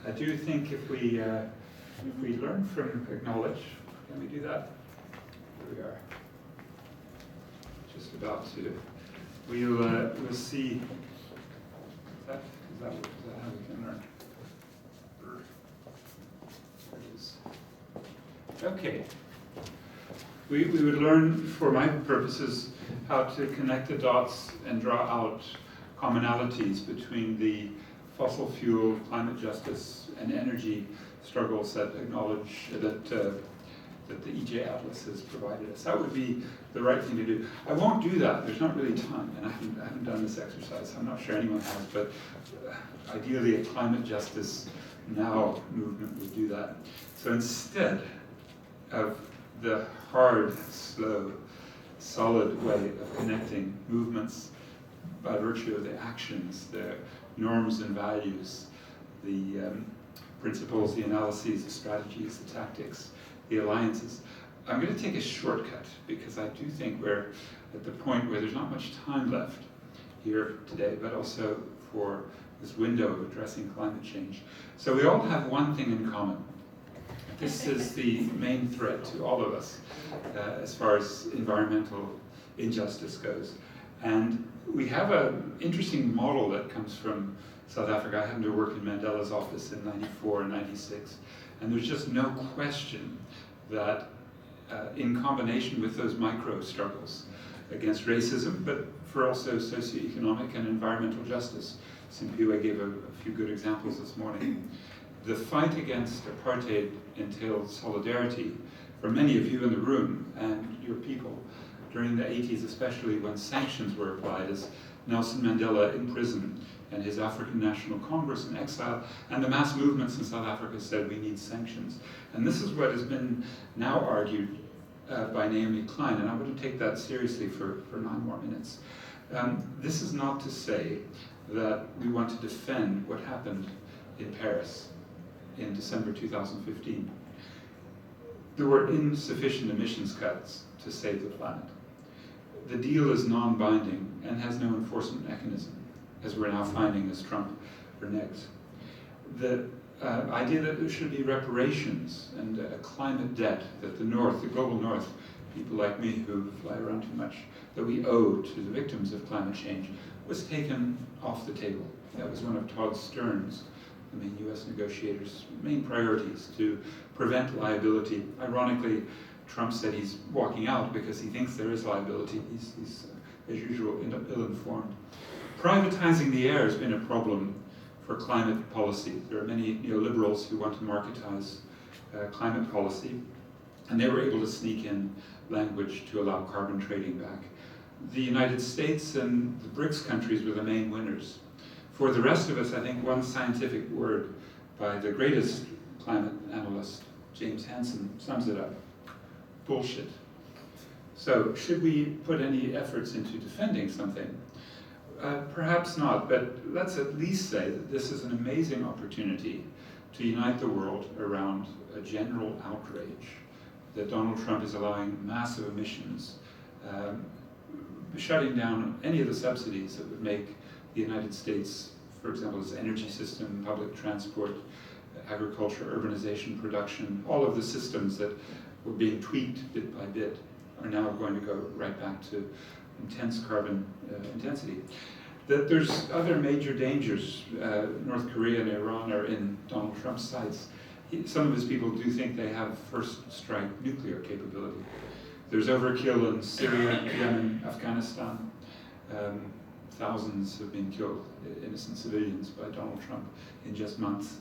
I do think if we learn from Acknowl-EJ, can we do that? Here we are. Just about to. We'll see. Is that how we can learn? There it is. Okay. We would learn, for my purposes, how to connect the dots and draw out commonalities between the fossil fuel, climate justice, and energy struggles that the EJ Atlas has provided us. That would be the right thing to do. I won't do that. There's not really time, and I haven't done this exercise. So I'm not sure anyone has, but ideally a climate justice now movement would do that. So instead of the hard, slow, solid way of connecting movements by virtue of the actions, the norms and values, the principles, the analyses, the strategies, the tactics, the alliances. I'm going to take a shortcut because I do think we're at the point where there's not much time left here today, but also for this window of addressing climate change. So we all have one thing in common. This is the main threat to all of us as far as environmental injustice goes. And we have an interesting model that comes from South Africa. I happened to work in Mandela's office in '94 and '96. And there's just no question that in combination with those micro struggles against racism, but for also socioeconomic and environmental justice, Simpiwe gave a few good examples this morning. The fight against apartheid entailed solidarity for many of you in the room and your people during the 80s, especially when sanctions were applied, as Nelson Mandela in prison and his African National Congress in exile, and the mass movements in South Africa said we need sanctions. And this is what has been now argued by Naomi Klein, and I'm going to take that seriously for 9 more minutes. This is not to say that we want to defend what happened in Paris in December 2015. There were insufficient emissions cuts to save the planet. The deal is non-binding and has no enforcement mechanism, as we're now finding as Trump reneges. The idea that there should be reparations and a climate debt that the North, the global North, people like me who fly around too much, that we owe to the victims of climate change, was taken off the table. That was one of Todd Stern's, the main US negotiators' main priorities, to prevent liability. Ironically, Trump said he's walking out because he thinks there is liability. He's as usual, ill-informed. Privatizing the air has been a problem for climate policy. There are many neoliberals who want to marketize climate policy, and they were able to sneak in language to allow carbon trading back. The United States and the BRICS countries were the main winners. For the rest of us, I think one scientific word by the greatest climate analyst, James Hansen, sums it up: bullshit. So should we put any efforts into defending something? Perhaps not, but let's at least say that this is an amazing opportunity to unite the world around a general outrage that Donald Trump is allowing massive emissions, shutting down any of the subsidies that would make the United States, for example, its energy system, public transport, agriculture, urbanization, production, all of the systems that were being tweaked bit by bit are now going to go right back to intense carbon intensity. That there's other major dangers. North Korea and Iran are in Donald Trump's sights. Some of his people do think they have first strike nuclear capability. There's overkill in Syria, Yemen, Afghanistan. Thousands have been killed, innocent civilians, by Donald Trump in just months.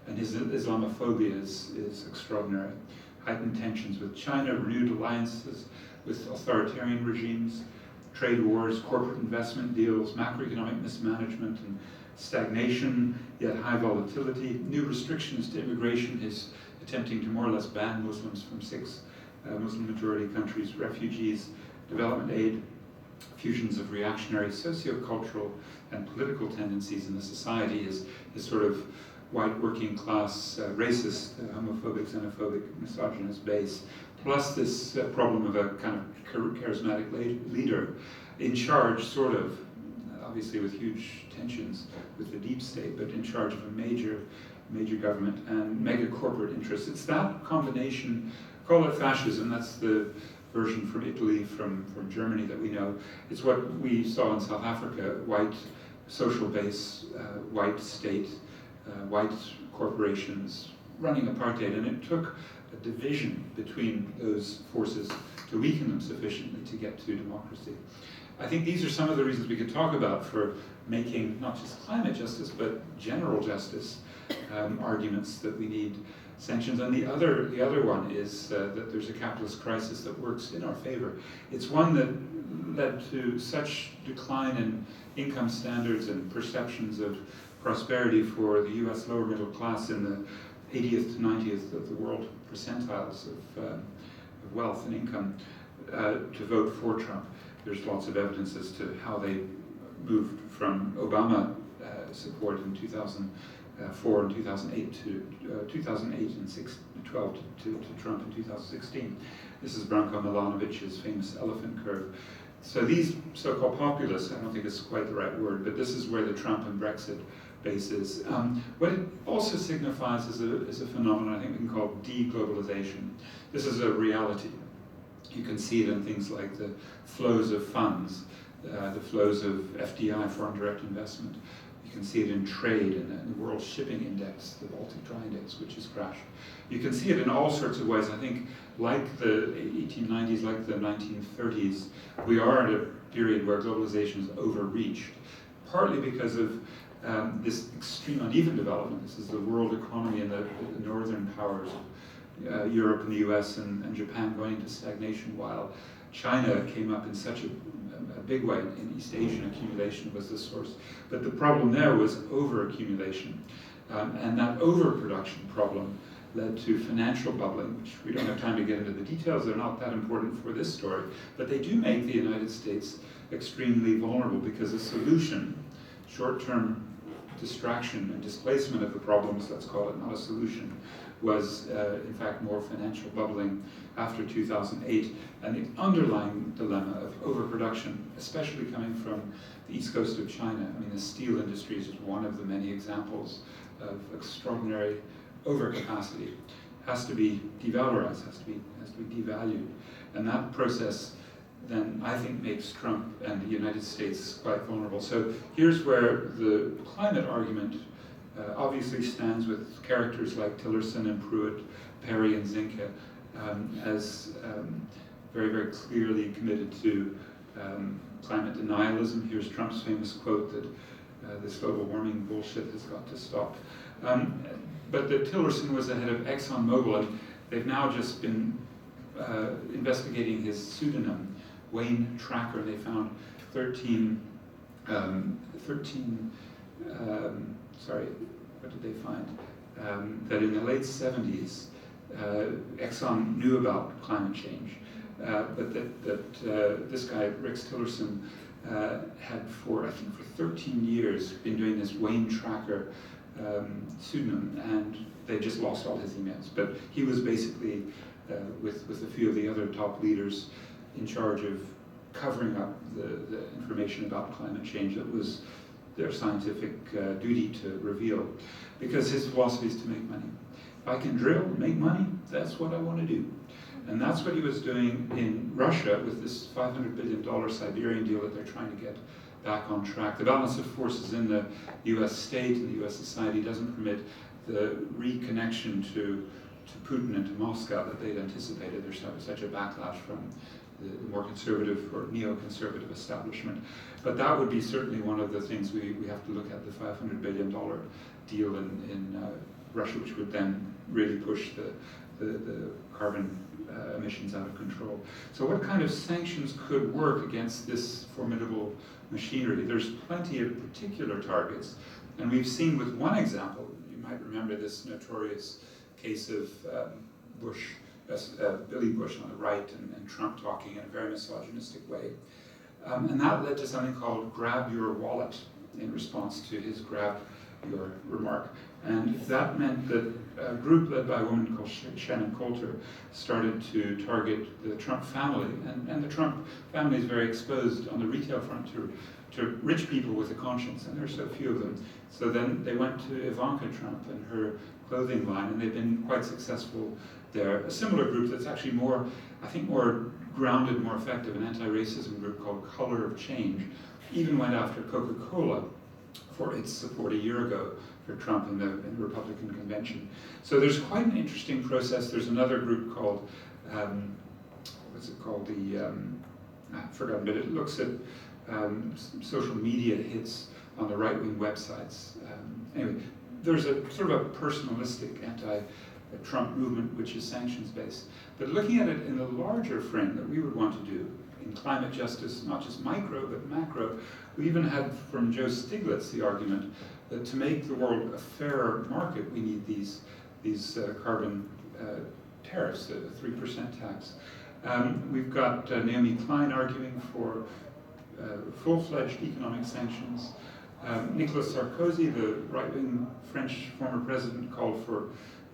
And his Islamophobia is extraordinary. Heightened tensions with China, renewed alliances with authoritarian regimes, trade wars, corporate investment deals, macroeconomic mismanagement and stagnation, yet high volatility, new restrictions to immigration, his attempting to more or less ban Muslims from 6 Muslim-majority countries, refugees, development aid, fusions of reactionary sociocultural and political tendencies in the society, his sort of white working class, racist, homophobic, xenophobic, misogynist base, plus this problem of a kind of charismatic leader in charge, sort of obviously with huge tensions with the deep state, but in charge of a major government and mega corporate interests. It's that combination, call it fascism, that's the version from Italy, from Germany that we know. It's what we saw in South Africa, white social base, white state, white corporations running apartheid, and it took a division between those forces to weaken them sufficiently to get to democracy. I think these are some of the reasons we could talk about for making not just climate justice, but general justice arguments that we need sanctions. And the other one is that there's a capitalist crisis that works in our favor. It's one that led to such decline in income standards and perceptions of prosperity for the US lower middle class in the 80th to 90th of the world percentiles of wealth and income to vote for Trump. There's lots of evidence as to how they moved from Obama support in 2004 and 2008 to 2008 and 2012 to Trump in 2016. This is Branko Milanovic's famous elephant curve. So these so-called populists, I don't think it's quite the right word, but this is where the Trump and Brexit base is. What it also signifies is a phenomenon I think we can call de-globalization. This is a reality. You can see it in things like the flows of funds, the flows of FDI, foreign direct investment. You can see it in trade, in the World Shipping Index, the Baltic Dry Index, which has crashed. You can see it in all sorts of ways. I think, like the 1890s, like the 1930s, we are at a period where globalization is overreached, partly because of this extreme uneven development. This is the world economy and the northern powers of Europe and the US and Japan going into stagnation, while China came up in such a big way in East Asian accumulation was the source. But the problem there was over-accumulation. And that overproduction problem led to financial bubbling, which we don't have time to get into the details. They're not that important for this story. But they do make the United States extremely vulnerable because a solution, short-term distraction and displacement of the problems, let's call it, not a solution, was in fact more financial bubbling after 2008, and the underlying dilemma of overproduction, especially coming from the east coast of China. I mean, the steel industry is just one of the many examples of extraordinary overcapacity. Has to be devalorized, has to be devalued, and that process then I think makes Trump and the United States quite vulnerable. So here's where the climate argument obviously stands with characters like Tillerson and Pruitt, Perry and Zinke, as very, very clearly committed to climate denialism. Here's Trump's famous quote that this global warming bullshit has got to stop. But that Tillerson was the head of ExxonMobil, and they've now just been investigating his pseudonym, Wayne Tracker. They found 13 sorry, what did they find? That in the late 70s, Exxon knew about climate change, but that this guy, Rex Tillerson, had I think for 13 years been doing this Wayne Tracker pseudonym, and they just lost all his emails. But he was basically, with a few of the other top leaders, in charge of covering up the information about climate change that was their scientific duty to reveal, because his philosophy is to make money. If I can drill and make money, that's what I want to do. And that's what he was doing in Russia with this $500 billion Siberian deal that they're trying to get back on track. The balance of forces in the US state and the US society doesn't permit the reconnection to Putin and to Moscow that they'd anticipated. There's such a backlash from the more conservative or neoconservative establishment. But that would be certainly one of the things we have to look at, the $500 billion deal in Russia, which would then really push the carbon emissions out of control. So what kind of sanctions could work against this formidable machinery? There's plenty of particular targets, and we've seen with one example, you might remember this notorious case of Bush, Billy Bush on the right, and Trump talking in a very misogynistic way. And that led to something called grab your wallet in response to his grab your remark. And that meant that a group led by a woman called Shannon Coulter started to target the Trump family. And the Trump family is very exposed on the retail front to to rich people with a conscience, and there are so few of them. So then they went to Ivanka Trump and her clothing line, and they've been quite successful there. A similar group that's actually more, I think, more grounded, more effective, an anti-racism group called Color of Change, even went after Coca-Cola for its support a year ago for Trump in the Republican convention. So there's quite an interesting process. There's another group called, what's it called? I've forgotten, but it looks at social media hits on the right-wing websites. Anyway, there's a sort of a personalistic anti-Trump movement which is sanctions-based. But looking at it in the larger frame that we would want to do in climate justice, not just micro, but macro, we even had from Joe Stiglitz the argument that to make the world a fairer market, we need these carbon tariffs, a 3% tax. We've got Naomi Klein arguing for full-fledged economic sanctions. Nicolas Sarkozy, the right-wing French former president, called for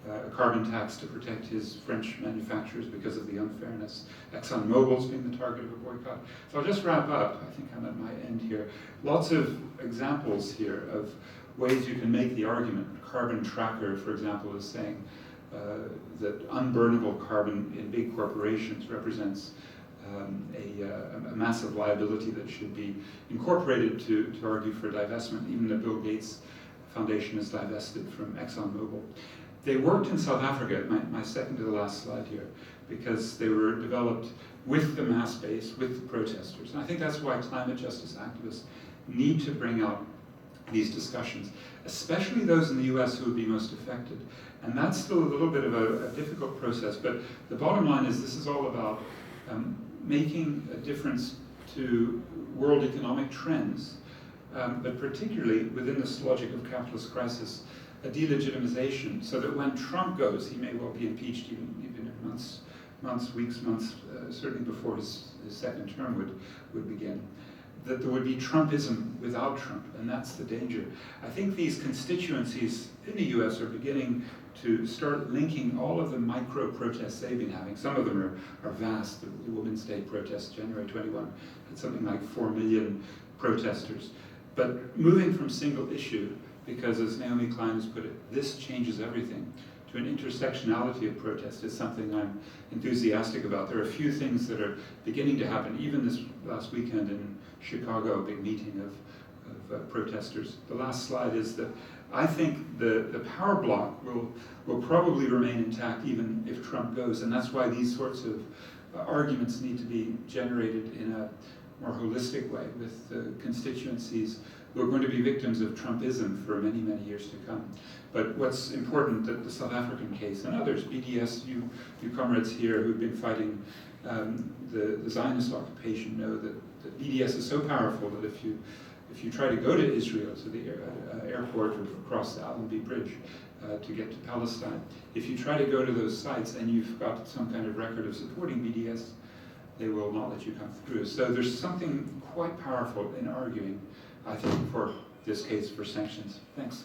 a carbon tax to protect his French manufacturers because of the unfairness. ExxonMobil's been the target of a boycott. So I'll just wrap up. I think I'm at my end here. Lots of examples here of ways you can make the argument. Carbon Tracker, for example, is saying that unburnable carbon in big corporations represents a massive liability that should be incorporated to argue for divestment. Even the Bill Gates Foundation is divested from ExxonMobil. They worked in South Africa, my second to the last slide here, because they were developed with the mass base, with the protesters. And I think that's why climate justice activists need to bring out these discussions, especially those in the US who would be most affected. And that's still a little bit of a difficult process, but the bottom line is this is all about making a difference to world economic trends, but particularly within this logic of capitalist crisis, a delegitimization, so that when Trump goes, he may well be impeached even in weeks, months, certainly before his second term would begin, that there would be Trumpism without Trump, and that's the danger. I think these constituencies in the US are beginning to start linking all of the micro protests they've been having. Some of them are vast. The Women's Day protests, January 21, had something like 4 million protesters. But moving from single issue, because as Naomi Klein has put it, this changes everything, to an intersectionality of protest is something I'm enthusiastic about. There are a few things that are beginning to happen, even this last weekend in Chicago, a big meeting of protesters. The last slide is that I think the power block will probably remain intact even if Trump goes, and that's why these sorts of arguments need to be generated in a more holistic way with the constituencies who are going to be victims of Trumpism for many, many years to come. But what's important, that the South African case and others, BDS, you comrades here who've been fighting the Zionist occupation know that BDS is so powerful that if you try to go to Israel, to the airport or across the Allenby Bridge to get to Palestine, if you try to go to those sites and you've got some kind of record of supporting BDS, they will not let you come through. So there's something quite powerful in arguing, I think, for this case for sanctions. Thanks.